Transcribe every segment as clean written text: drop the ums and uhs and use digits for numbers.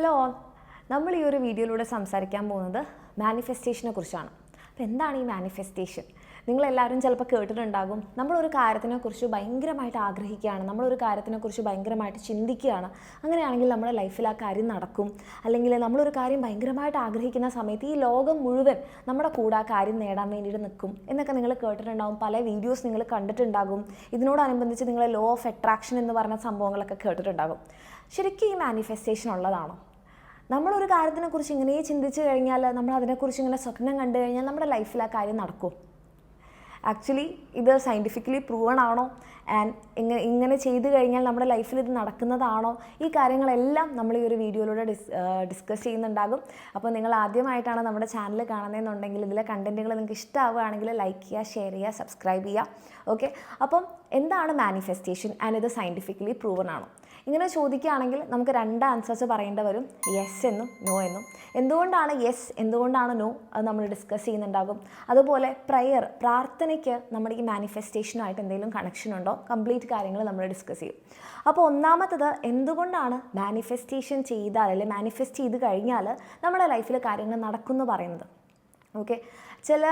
Hello all, നമ്മൾ ഈ ഒരു വീഡിയോയിലൂടെ സംസാരിക്കാൻ പോകുന്നത് മാനിഫെസ്റ്റേഷനെ കുറിച്ചാണ്. അപ്പോൾ എന്താണ് ഈ മാനിഫെസ്റ്റേഷൻ? നിങ്ങളെല്ലാവരും ചിലപ്പോൾ കേട്ടിട്ടുണ്ടാകും, നമ്മളൊരു കാര്യത്തിനെക്കുറിച്ച് ഭയങ്കരമായിട്ട് ആഗ്രഹിക്കുകയാണ്, നമ്മളൊരു കാര്യത്തിനെക്കുറിച്ച് ഭയങ്കരമായിട്ട് ചിന്തിക്കുകയാണ്, അങ്ങനെയാണെങ്കിൽ നമ്മുടെ ലൈഫിൽ ആ കാര്യം നടക്കും. അല്ലെങ്കിൽ നമ്മളൊരു കാര്യം ഭയങ്കരമായിട്ട് ആഗ്രഹിക്കുന്ന സമയത്ത് ഈ ലോകം മുഴുവൻ നമ്മുടെ കൂടെ ആ കാര്യം നേടാൻ വേണ്ടിയിട്ട് നിൽക്കും എന്നൊക്കെ നിങ്ങൾ കേട്ടിട്ടുണ്ടാകും. പല വീഡിയോസ് നിങ്ങൾ കണ്ടിട്ടുണ്ടാകും. ഇതിനോടനുബന്ധിച്ച് നിങ്ങൾ ലോ ഓഫ് അട്രാക്ഷൻ എന്ന് പറഞ്ഞ സംഭവങ്ങളൊക്കെ കേട്ടിട്ടുണ്ടാകും. ശരിക്കും ഈ മാനിഫെസ്റ്റേഷൻ ഉള്ളതാണോ? നമ്മളൊരു കാര്യത്തിനെക്കുറിച്ച് ഇങ്ങനെ ചിന്തിച്ച് കഴിഞ്ഞാൽ, നമ്മൾ അതിനെക്കുറിച്ച് ഇങ്ങനെ സ്വപ്നം കണ്ടു കഴിഞ്ഞാൽ നമ്മുടെ ലൈഫിൽ ആ കാര്യം നടക്കും? ആക്ച്വലി ഇത് സയൻറ്റിഫിക്കലി പ്രൂവൺ ആണോ? ആൻഡ് ഇങ്ങനെ ചെയ്തു കഴിഞ്ഞാൽ നമ്മുടെ ലൈഫിൽ ഇത് നടക്കുന്നതാണോ? ഈ കാര്യങ്ങളെല്ലാം നമ്മൾ ഈ ഒരു വീഡിയോയിലൂടെ ഡിസ്കസ് ചെയ്യുന്നുണ്ടാകും. അപ്പോൾ നിങ്ങൾ ആദ്യമായിട്ടാണ് നമ്മുടെ ചാനൽ കാണുന്നതെന്നുണ്ടെങ്കിൽ, ഇതിലെ കണ്ടൻറ്റുകൾ നിങ്ങൾക്ക് ഇഷ്ടമാവുകയാണെങ്കിൽ ലൈക്ക് ചെയ്യുക, ഷെയർ ചെയ്യുക, സബ്സ്ക്രൈബ് ചെയ്യുക. ഓക്കെ, അപ്പം എന്താണ് മാനിഫെസ്റ്റേഷൻ ആൻഡ് ഇത് സയൻറ്റിഫിക്കലി പ്രൂവൺ ആണോ? ഇങ്ങനെ ചോദിക്കുകയാണെങ്കിൽ നമുക്ക് രണ്ട് ആൻസേഴ്സ് പറയേണ്ടി വരും, യെസ് എന്നും നോ എന്നും. എന്തുകൊണ്ടാണ് യെസ്, എന്തുകൊണ്ടാണ് നോ, അത് നമ്മൾ ഡിസ്കസ് ചെയ്യുന്നുണ്ടാകും. അതുപോലെ പ്രാർത്ഥനയ്ക്ക് നമ്മുടെ ഈ മാനിഫെസ്റ്റേഷനുമായിട്ട് എന്തെങ്കിലും കണക്ഷൻ ഉണ്ടോ, കംപ്ലീറ്റ് കാര്യങ്ങൾ നമ്മൾ ഡിസ്കസ് ചെയ്യും. അപ്പോൾ ഒന്നാമത്തത്, എന്തുകൊണ്ടാണ് മാനിഫെസ്റ്റേഷൻ ചെയ്താൽ, അല്ലെങ്കിൽ മാനിഫെസ്റ്റ് ചെയ്ത് കഴിഞ്ഞാൽ നമ്മുടെ ലൈഫിൽ കാര്യങ്ങൾ നടക്കുമെന്ന് പറയുന്നത്? ഓക്കെ, ചില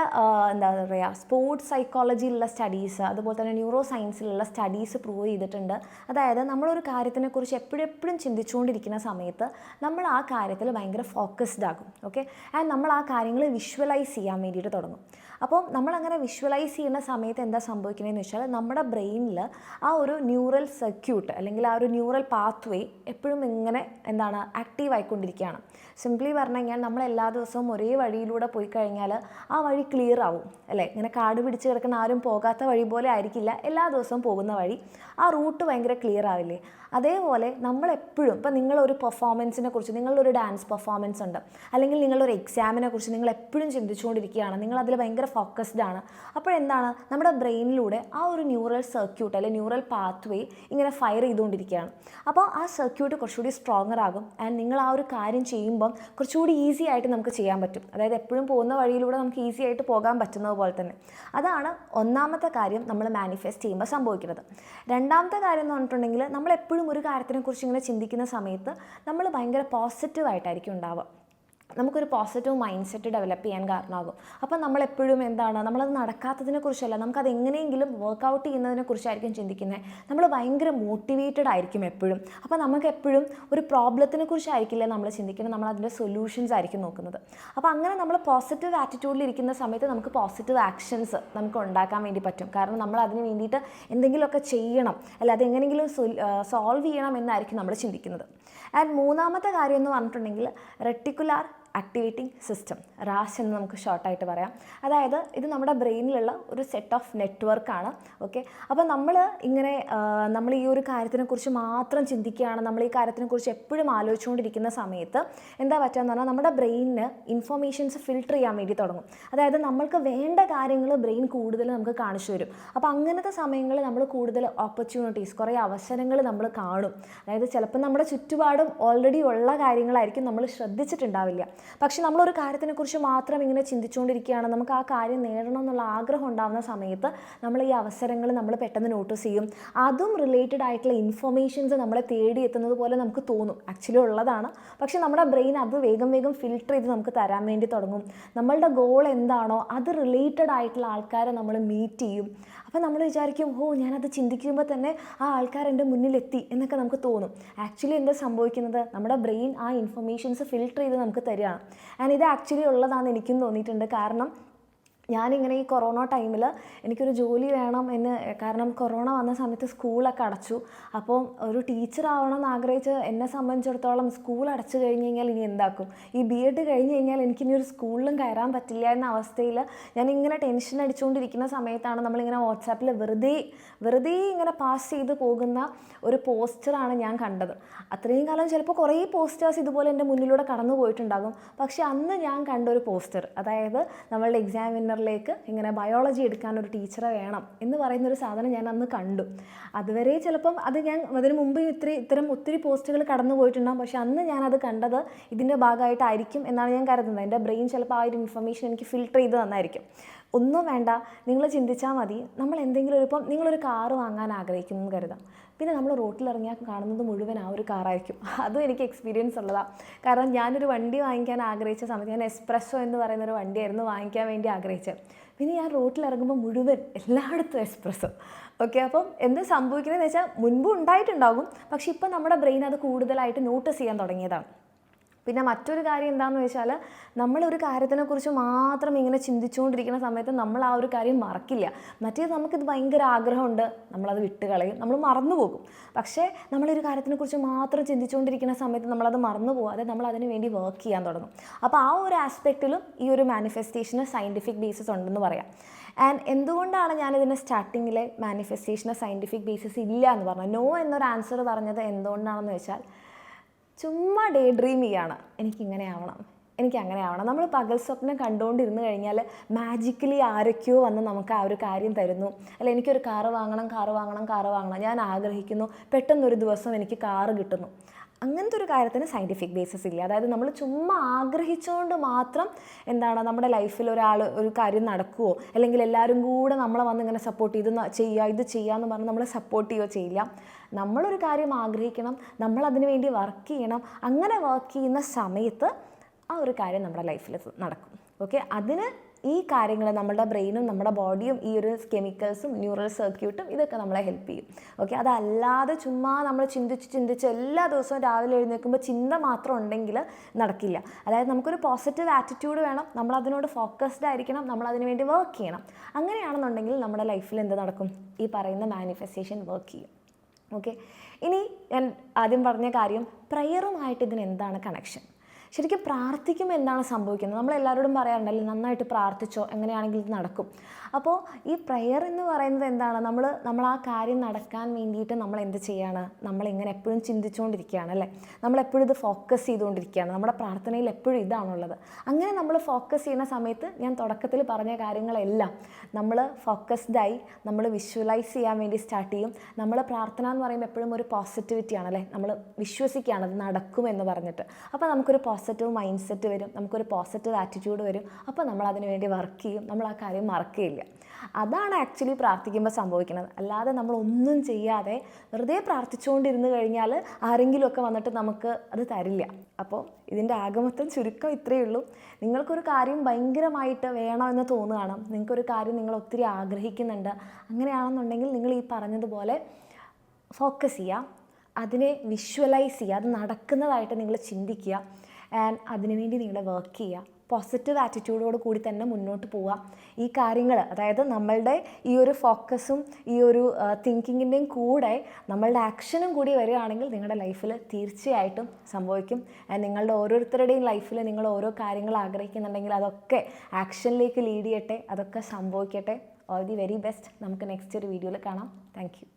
എന്താ പറയുക, സ്പോർട്സ് സൈക്കോളജിയിലുള്ള സ്റ്റഡീസ്, അതുപോലെ തന്നെ ന്യൂറോ സയൻസിലുള്ള സ്റ്റഡീസ് പ്രൂവ് ചെയ്തിട്ടുണ്ട്. അതായത് നമ്മളൊരു കാര്യത്തിനെക്കുറിച്ച് എപ്പോഴും ചിന്തിച്ചുകൊണ്ടിരിക്കുന്ന സമയത്ത് നമ്മൾ ആ കാര്യത്തിൽ ഭയങ്കര ഫോക്കസ്ഡ് ആകും. ഓക്കെ, ആൻഡ് നമ്മൾ ആ കാര്യങ്ങൾ വിഷ്വലൈസ് ചെയ്യാൻ വേണ്ടിയിട്ട് തുടങ്ങും. അപ്പോൾ നമ്മളങ്ങനെ വിഷ്വലൈസ് ചെയ്യുന്ന സമയത്ത് എന്താ സംഭവിക്കുന്നതെന്ന് വെച്ചാൽ, നമ്മുടെ ബ്രെയിനിൽ ആ ഒരു ന്യൂറൽ സർക്യൂട്ട് അല്ലെങ്കിൽ ആ ഒരു ന്യൂറൽ പാത്ത് വേ എപ്പോഴും ഇങ്ങനെ ആക്റ്റീവ് ആയിക്കൊണ്ടിരിക്കുകയാണ്. സിംപ്ലി പറഞ്ഞു കഴിഞ്ഞാൽ, നമ്മൾ എല്ലാ ദിവസവും ഒരേ വഴിയിലൂടെ പോയി കഴിഞ്ഞാൽ ആ വഴി ക്ലിയർ ആവും അല്ലേ? ഇങ്ങനെ കാട് പിടിച്ച് കിടക്കുന്ന ആരും പോകാത്ത വഴി പോലെ ആയിരിക്കില്ല എല്ലാ ദിവസവും പോകുന്ന വഴി, ആ റൂട്ട് ഭയങ്കര ക്ലിയർ ആവില്ലേ? അതേപോലെ നമ്മളെപ്പോഴും, ഇപ്പം നിങ്ങളൊരു പെർഫോമൻസിനെ കുറിച്ച്, നിങ്ങളൊരു ഡാൻസ് പെർഫോമൻസ് ഉണ്ട്, അല്ലെങ്കിൽ നിങ്ങളൊരു എക്സാമിനെ കുറിച്ച് നിങ്ങൾ എപ്പോഴും ചിന്തിച്ചുകൊണ്ടിരിക്കുകയാണ്, നിങ്ങളതിൽ ഭയങ്കര ഫോക്കസ്ഡ് ആണ്. അപ്പോഴെന്താണ്, നമ്മുടെ ബ്രെയിനിലൂടെ ആ ഒരു ന്യൂറൽ സർക്യൂട്ട് അല്ലെങ്കിൽ ന്യൂറൽ പാത്ത് വേ ഇങ്ങനെ ഫയർ ചെയ്തുകൊണ്ടിരിക്കുകയാണ്. അപ്പോൾ ആ സർക്യൂട്ട് കുറച്ചുകൂടി സ്ട്രോങ്ങർ ആകും. ആൻഡ് നിങ്ങൾ ആ ഒരു കാര്യം ചെയ്യുമ്പം കുറച്ചുകൂടി ഈസി ആയിട്ട് നമുക്ക് ചെയ്യാൻ പറ്റും. അതായത് എപ്പോഴും പോകുന്ന വഴിയിലൂടെ നമുക്ക് ഈസി ആയിട്ട് പോകാൻ പറ്റുന്നത് പോലെ തന്നെ. അതാണ് ഒന്നാമത്തെ കാര്യം നമ്മൾ മാനിഫെസ്റ്റ് ചെയ്യുമ്പോൾ സംഭവിക്കുന്നത്. രണ്ടാമത്തെ കാര്യം എന്ന് പറഞ്ഞിട്ടുണ്ടെങ്കിൽ, നമ്മളെപ്പോഴും ഒരു കാര്യത്തിനെക്കുറിച്ച് ഇങ്ങനെ ചിന്തിക്കുന്ന സമയത്ത് നമ്മൾ ഭയങ്കര പോസിറ്റീവായിട്ടായിരിക്കും ഉണ്ടാവുക. നമുക്കൊരു പോസിറ്റീവ് മൈൻഡ് സെറ്റ് ഡെവലപ്പ് ചെയ്യാൻ കാരണമാകും. അപ്പോൾ നമ്മളെപ്പോഴും നമ്മളത് നടക്കാത്തതിനെ കുറിച്ചല്ല, നമുക്കത് എങ്ങനെയെങ്കിലും വർക്കൗട്ട് ചെയ്യുന്നതിനെ കുറിച്ചായിരിക്കും ചിന്തിക്കുന്നത്. നമ്മൾ ഭയങ്കര മോട്ടിവേറ്റഡ് ആയിരിക്കും എപ്പോഴും. അപ്പോൾ നമുക്ക് എപ്പോഴും ഒരു പ്രോബ്ലത്തിനെ കുറിച്ചായിരിക്കില്ല നമ്മൾ ചിന്തിക്കുന്നത്, നമ്മൾ അതിൻ്റെ സൊല്യൂഷൻസ് ആയിരിക്കും നോക്കുന്നത്. അപ്പോൾ അങ്ങനെ നമ്മൾ പോസിറ്റീവ് ആറ്റിറ്റ്യൂഡിൽ ഇരിക്കുന്ന സമയത്ത് നമുക്ക് പോസിറ്റീവ് ആക്ഷൻസ് നമുക്ക് ഉണ്ടാക്കാൻ വേണ്ടി പറ്റും. കാരണം നമ്മൾ അതിന് വേണ്ടിയിട്ട് എന്തെങ്കിലുമൊക്കെ ചെയ്യണം, അല്ല അതെങ്ങനെയെങ്കിലും സോൾവ് ചെയ്യണം എന്നായിരിക്കും നമ്മൾ ചിന്തിക്കുന്നത്. ആൻഡ് മൂന്നാമത്തെ കാര്യം എന്ന് പറഞ്ഞിട്ടുണ്ടെങ്കിൽ, റെട്ടിക്കുലാർ ആക്ടിവേറ്റിംഗ് സിസ്റ്റം, റാസ് എന്ന് നമുക്ക് ഷോർട്ടായിട്ട് പറയാം. അതായത് ഇത് നമ്മുടെ ബ്രെയിനിലുള്ള ഒരു സെറ്റ് ഓഫ് നെറ്റ്വർക്കാണ്. ഓക്കെ, അപ്പോൾ നമ്മൾ ഈ ഒരു കാര്യത്തിനെക്കുറിച്ച് മാത്രം ചിന്തിക്കുകയാണ്, നമ്മൾ ഈ കാര്യത്തിനെക്കുറിച്ച് എപ്പോഴും ആലോചിച്ചുകൊണ്ടിരിക്കുന്ന സമയത്ത് എന്താ പറ്റുകയെന്ന് പറഞ്ഞാൽ, നമ്മുടെ ബ്രെയിനിന് ഇൻഫർമേഷൻസ് ഫിൽട്ടർ ചെയ്യാൻ വേണ്ടി തുടങ്ങും. അതായത് നമ്മൾക്ക് വേണ്ട കാര്യങ്ങൾ ബ്രെയിൻ കൂടുതൽ നമുക്ക് കാണിച്ചു തരും. അപ്പോൾ അങ്ങനത്തെ സമയങ്ങളിൽ നമ്മൾ കൂടുതൽ ഓപ്പർച്യൂണിറ്റീസ്, കുറേ അവസരങ്ങൾ നമ്മൾ കാണും. അതായത് ചിലപ്പോൾ നമ്മുടെ ചുറ്റുപാടും ഓൾറെഡി ഉള്ള കാര്യങ്ങളായിരിക്കും നമ്മൾ ശ്രദ്ധിച്ചിട്ടുണ്ടാവില്ല. പക്ഷെ നമ്മളൊരു കാര്യത്തിനെക്കുറിച്ച് മാത്രം ഇങ്ങനെ ചിന്തിച്ചുകൊണ്ടിരിക്കുകയാണ്, നമുക്ക് ആ കാര്യം നേടണം എന്നുള്ള ആഗ്രഹം ഉണ്ടാകുന്ന സമയത്ത് നമ്മൾ ഈ അവസരങ്ങൾ നമ്മൾ പെട്ടെന്ന് നോട്ടീസ് ചെയ്യും. അതും റിലേറ്റഡ് ആയിട്ടുള്ള ഇൻഫർമേഷൻസ് നമ്മളെ തേടി എത്തുന്നത് പോലെ നമുക്ക് തോന്നും, ആക്ച്വലി ഉള്ളതാണ്. പക്ഷെ നമ്മുടെ ബ്രെയിൻ അത് വേഗം ഫിൽട്ടർ ചെയ്ത് നമുക്ക് തരാൻ വേണ്ടി തുടങ്ങും. നമ്മളുടെ ഗോൾ എന്താണോ അത് റിലേറ്റഡ് ആയിട്ടുള്ള ആൾക്കാരെ നമ്മൾ മീറ്റ് ചെയ്യും. അപ്പോൾ നമ്മൾ വിചാരിക്കും, ഞാനത് ചിന്തിക്കുമ്പോൾ തന്നെ ആ ആൾക്കാർ എൻ്റെ മുന്നിലെത്തി എന്നൊക്കെ നമുക്ക് തോന്നും. ആക്ച്വലി എന്താ സംഭവിക്കുന്നത്, നമ്മുടെ ബ്രെയിൻ ആ ഇൻഫർമേഷൻസ് ഫിൽട്ടർ ചെയ്ത് നമുക്ക് തരികയാണ്. ആൻഡ് ഇത് ആക്ച്വലി ഉള്ളതാണെന്ന് എനിക്കും തോന്നിയിട്ടുണ്ട്. കാരണം ഞാനിങ്ങനെ ഈ കൊറോണ ടൈമിൽ എനിക്കൊരു ജോലി വേണം കാരണം കൊറോണ വന്ന സമയത്ത് സ്കൂളൊക്കെ അടച്ചു. അപ്പോൾ ഒരു ടീച്ചർ ആവണം എന്ന് ആഗ്രഹിച്ച് എന്നെ സംബന്ധിച്ചിടത്തോളം സ്കൂൾ അടച്ചു കഴിഞ്ഞ് കഴിഞ്ഞാൽ ഇനി എന്താക്കും, ഈ BEd കഴിഞ്ഞ് കഴിഞ്ഞാൽ എനിക്കിനി ഒരു സ്കൂളിലും കയറാൻ പറ്റില്ല എന്ന അവസ്ഥയിൽ ഞാനിങ്ങനെ ടെൻഷൻ അടിച്ചുകൊണ്ടിരിക്കുന്ന സമയത്താണ് നമ്മളിങ്ങനെ വാട്സാപ്പിൽ വെറുതെ ഇങ്ങനെ പാസ് ചെയ്ത് പോകുന്ന ഒരു പോസ്റ്ററാണ് ഞാൻ കണ്ടത്. അത്രയും കാലം ചിലപ്പോൾ കുറേ പോസ്റ്റേഴ്സ് ഇതുപോലെ എൻ്റെ മുന്നിലൂടെ കടന്നു പോയിട്ടുണ്ടാകും. പക്ഷെ അന്ന് ഞാൻ കണ്ട ഒരു പോസ്റ്റർ, അതായത് നമ്മളുടെ എക്സാമിനറിലേക്ക് ഇങ്ങനെ ബയോളജി എടുക്കാൻ ഒരു ടീച്ചറെ വേണം എന്ന് പറയുന്നൊരു സാധനം ഞാൻ അന്ന് കണ്ടു. അതുവരെ ചിലപ്പം അതിന് മുമ്പ് ഇത്തരം ഒത്തിരി പോസ്റ്റുകൾ കടന്നു പോയിട്ടുണ്ടാകും. പക്ഷെ അന്ന് ഞാനത് കണ്ടത് ഇതിൻ്റെ ഭാഗമായിട്ടായിരിക്കും എന്നാണ് ഞാൻ കരുതുന്നത്. എൻ്റെ ബ്രെയിൻ ചിലപ്പോൾ ആ ഒരു ഇൻഫർമേഷൻ എനിക്ക് ഫിൽട്ടർ ചെയ്ത് തന്നായിരിക്കും. ഒന്നും വേണ്ട, നിങ്ങൾ ചിന്തിച്ചാൽ മതി. നമ്മൾ എന്തെങ്കിലും ഇപ്പം നിങ്ങളൊരു കാറ് വാങ്ങാൻ ആഗ്രഹിക്കുന്നു എന്ന് കരുതാം. പിന്നെ നമ്മൾ റോട്ടിലിറങ്ങിയാൽ കാണുന്നത് മുഴുവൻ ആ ഒരു കാറായിരിക്കും. അതും എനിക്ക് എക്സ്പീരിയൻസ് ഉള്ളതാണ്. കാരണം ഞാനൊരു വണ്ടി വാങ്ങിക്കാൻ ആഗ്രഹിച്ച സമയത്ത് ഞാൻ എസ്പ്രസ്സോ എന്ന് പറയുന്നൊരു വണ്ടിയായിരുന്നു വാങ്ങിക്കാൻ വേണ്ടി ആഗ്രഹിച്ചത്. പിന്നെ ഞാൻ റോട്ടിലിറങ്ങുമ്പോൾ മുഴുവൻ എല്ലായിടത്തും എസ്പ്രസ്സോ. ഓക്കെ, അപ്പം എന്ത് സംഭവിക്കുന്നതെന്ന് വെച്ചാൽ മുൻപ് ഉണ്ടായിട്ടുണ്ടാകും, പക്ഷെ ഇപ്പം നമ്മുടെ ബ്രെയിൻ അത് കൂടുതലായിട്ട് നോട്ടീസ് ചെയ്യാൻ തുടങ്ങിയതാണ്. പിന്നെ മറ്റൊരു കാര്യം എന്താണെന്ന് വെച്ചാൽ, നമ്മളൊരു കാര്യത്തിനെക്കുറിച്ച് മാത്രം ഇങ്ങനെ ചിന്തിച്ചുകൊണ്ടിരിക്കുന്ന സമയത്ത് നമ്മൾ ആ ഒരു കാര്യം മറക്കില്ല. മറ്റേത് നമുക്കിത് ഭയങ്കര ആഗ്രഹമുണ്ട്, നമ്മളത് വിട്ട് കളയും, നമ്മൾ മറന്നു പോകും. പക്ഷേ നമ്മളൊരു കാര്യത്തിനെക്കുറിച്ച് മാത്രം ചിന്തിച്ചുകൊണ്ടിരിക്കുന്ന സമയത്ത് നമ്മളത് മറന്നു പോകാതെ നമ്മൾ അതിന് വേണ്ടി വർക്ക് ചെയ്യാൻ തുടങ്ങും. അപ്പോൾ ആ ഒരു ആസ്പെക്റ്റിലും ഈ ഒരു മാനിഫെസ്റ്റേഷന് സയൻറ്റിഫിക് ബേസിസ് ഉണ്ടെന്ന് പറയാം. ആൻഡ് എന്തുകൊണ്ടാണ് ഞാനിതിൻ്റെ സ്റ്റാർട്ടിങ്ങിലെ മാനിഫെസ്റ്റേഷന് സയൻറ്റിഫിക് ബേസിസ് ഇല്ല എന്ന് പറഞ്ഞത്, നോ എന്നൊരു ആൻസർ പറഞ്ഞത് എന്തുകൊണ്ടാണെന്ന് വെച്ചാൽ, ചുമ്മാ ഡേ ഡ്രീം ചെയ്യാണ്. എനിക്കിങ്ങനെ ആവണം, എനിക്ക് അങ്ങനെ ആവണം. നമ്മൾ പകൽ സ്വപ്നം കണ്ടുകൊണ്ടിരുന്ന് കഴിഞ്ഞാൽ മാജിക്കലി ആരൊക്കെയോ വന്ന് നമുക്ക് ആ ഒരു കാര്യം തരുന്നു. അല്ല, എനിക്കൊരു കാറ് വാങ്ങണം, ഞാൻ ആഗ്രഹിക്കുന്നു, പെട്ടെന്നൊരു ദിവസം എനിക്ക് കാറ് കിട്ടുന്നു. അങ്ങനത്തെ ഒരു കാര്യത്തിന് സയൻറ്റിഫിക് ബേസിസ് ഇല്ല. അതായത് നമ്മൾ ചുമ്മാ ആഗ്രഹിച്ചുകൊണ്ട് മാത്രം നമ്മുടെ ലൈഫിൽ ഒരു കാര്യം നടക്കുമോ, അല്ലെങ്കിൽ എല്ലാവരും കൂടെ നമ്മളെ വന്ന് ഇങ്ങനെ സപ്പോർട്ട് ചെയ്ത് ഇത് ചെയ്യാമെന്ന് പറഞ്ഞ് നമ്മളെ സപ്പോർട്ട് ചെയ്യുകയോ ചെയ്യില്ല. നമ്മളൊരു കാര്യം ആഗ്രഹിക്കണം, നമ്മളതിന് വേണ്ടി വർക്ക് ചെയ്യണം. അങ്ങനെ വർക്ക് ചെയ്യുന്ന സമയത്ത് ആ ഒരു കാര്യം നമ്മുടെ ലൈഫിൽ നടക്കും. ഓക്കെ, അതിന് ഈ കാര്യങ്ങൾ നമ്മുടെ ബ്രെയിനും നമ്മുടെ ബോഡിയും ഈ ഒരു കെമിക്കൽസും ന്യൂറൽ സർക്യൂട്ടും ഇതൊക്കെ നമ്മളെ ഹെൽപ്പ് ചെയ്യും. ഓക്കെ, അതല്ലാതെ ചുമ്മാ നമ്മൾ ചിന്തിച്ച് എല്ലാ ദിവസവും രാവിലെ എഴുന്നേൽക്കുമ്പോൾ ചിന്ത മാത്രം ഉണ്ടെങ്കിൽ നടക്കില്ല. അതായത് നമുക്കൊരു പോസിറ്റീവ് ആറ്റിറ്റ്യൂഡ് വേണം, നമ്മളതിനോട് ഫോക്കസ്ഡ് ആയിരിക്കണം, നമ്മളതിന് വേണ്ടി വർക്ക് ചെയ്യണം. അങ്ങനെയാണെന്നുണ്ടെങ്കിൽ നമ്മുടെ ലൈഫിൽ എന്ത് നടക്കും? ഈ പറയുന്ന മാനിഫെസ്റ്റേഷൻ വർക്ക് ചെയ്യും. ഓക്കെ, ഇനി ഞാൻ ആദ്യം പറഞ്ഞ കാര്യം, പ്രയറുമായിട്ട് ഇതിന് എന്താണ് കണക്ഷൻ? ശരിക്കും പ്രാർത്ഥിക്കുമ്പോൾ എന്താണ് സംഭവിക്കുന്നത്? നമ്മളെല്ലാവരോടും പറയാറുണ്ടല്ലോ, നന്നായിട്ട് പ്രാർത്ഥിച്ചോ, എങ്ങനെയാണെങ്കിൽ ഇത് നടക്കും. അപ്പോൾ ഈ പ്രയർ എന്ന് പറയുന്നത് എന്താണ്? നമ്മൾ ആ കാര്യം നടക്കാൻ വേണ്ടിയിട്ട് നമ്മൾ എന്ത് ചെയ്യാണ്? നമ്മളിങ്ങനെ എപ്പോഴും ചിന്തിച്ചുകൊണ്ടിരിക്കുകയാണ് അല്ലേ? നമ്മളെപ്പോഴും ഇത് ഫോക്കസ് ചെയ്തുകൊണ്ടിരിക്കുകയാണ്. നമ്മുടെ പ്രാർത്ഥനയിൽ എപ്പോഴും ഇതാണുള്ളത്. അങ്ങനെ നമ്മൾ ഫോക്കസ് ചെയ്യുന്ന സമയത്ത് ഞാൻ തുടക്കത്തിൽ പറഞ്ഞ കാര്യങ്ങളെല്ലാം നമ്മൾ ഫോക്കസ്ഡായി നമ്മൾ വിഷ്വലൈസ് ചെയ്യാൻ വേണ്ടി സ്റ്റാർട്ട് ചെയ്യും. നമ്മൾ പ്രാർത്ഥന എന്ന് പറയുമ്പോൾ എപ്പോഴും ഒരു പോസിറ്റിവിറ്റി ആണല്ലേ? നമ്മൾ വിശ്വസിക്കുകയാണ് അത് നടക്കുമെന്ന് പറഞ്ഞിട്ട്. അപ്പോൾ നമുക്കൊരു പോസിറ്റീവ് മൈൻഡ് സെറ്റ് വരും, നമുക്കൊരു പോസിറ്റീവ് ആറ്റിറ്റ്യൂഡ് വരും. അപ്പോൾ നമ്മൾ അതിന് വേണ്ടി വർക്ക് ചെയ്യും, നമ്മൾ ആ കാര്യം മറക്കുകയില്ല. അതാണ് ആക്ച്വലി പ്രാർത്ഥിക്കുമ്പോൾ സംഭവിക്കുന്നത്. അല്ലാതെ നമ്മളൊന്നും ചെയ്യാതെ വെറുതെ പ്രാർത്ഥിച്ചുകൊണ്ടിരുന്ന് കഴിഞ്ഞാൽ ആരെങ്കിലുമൊക്കെ വന്നിട്ട് നമുക്ക് അത് തരില്ല. അപ്പോൾ ഇതിൻ്റെ ആകമൊത്തം ചുരുക്കം ഇത്രയേ ഉള്ളൂ. നിങ്ങൾക്കൊരു കാര്യം ഭയങ്കരമായിട്ട് വേണമെന്ന് തോന്നുകയാണ്, നിങ്ങൾക്കൊരു കാര്യം നിങ്ങൾ ഒത്തിരി ആഗ്രഹിക്കുന്നുണ്ട്, അങ്ങനെയാണെന്നുണ്ടെങ്കിൽ നിങ്ങൾ ഈ പറഞ്ഞതുപോലെ ഫോക്കസ് ചെയ്യുക, അതിനെ വിഷ്വലൈസ് ചെയ്യുക, അത് നടക്കുന്നതായിട്ട് നിങ്ങൾ ചിന്തിക്കുക. ആൻഡ് അതിനുവേണ്ടി നിങ്ങൾ വർക്ക് ചെയ്യുക. പോസിറ്റീവ് ആറ്റിറ്റ്യൂഡോട് കൂടി തന്നെ മുന്നോട്ട് പോവുക. ഈ കാര്യങ്ങൾ, അതായത് നമ്മളുടെ ഈ ഒരു ഫോക്കസും ഈ ഒരു തിങ്കിങ്ങിൻ്റെയും കൂടെ നമ്മളുടെ ആക്ഷനും കൂടി വരികയാണെങ്കിൽ നിങ്ങളുടെ ലൈഫിൽ തീർച്ചയായിട്ടും സംഭവിക്കും. നിങ്ങളുടെ ഓരോരുത്തരുടെയും ലൈഫിൽ നിങ്ങൾ ഓരോ കാര്യങ്ങൾ ആഗ്രഹിക്കുന്നുണ്ടെങ്കിൽ അതൊക്കെ ആക്ഷനിലേക്ക് ലീഡ് ചെയ്യട്ടെ, അതൊക്കെ സംഭവിക്കട്ടെ. All the very best. നമുക്ക് നെക്സ്റ്റ് ഒരു വീഡിയോയിൽ കാണാം. Thank you.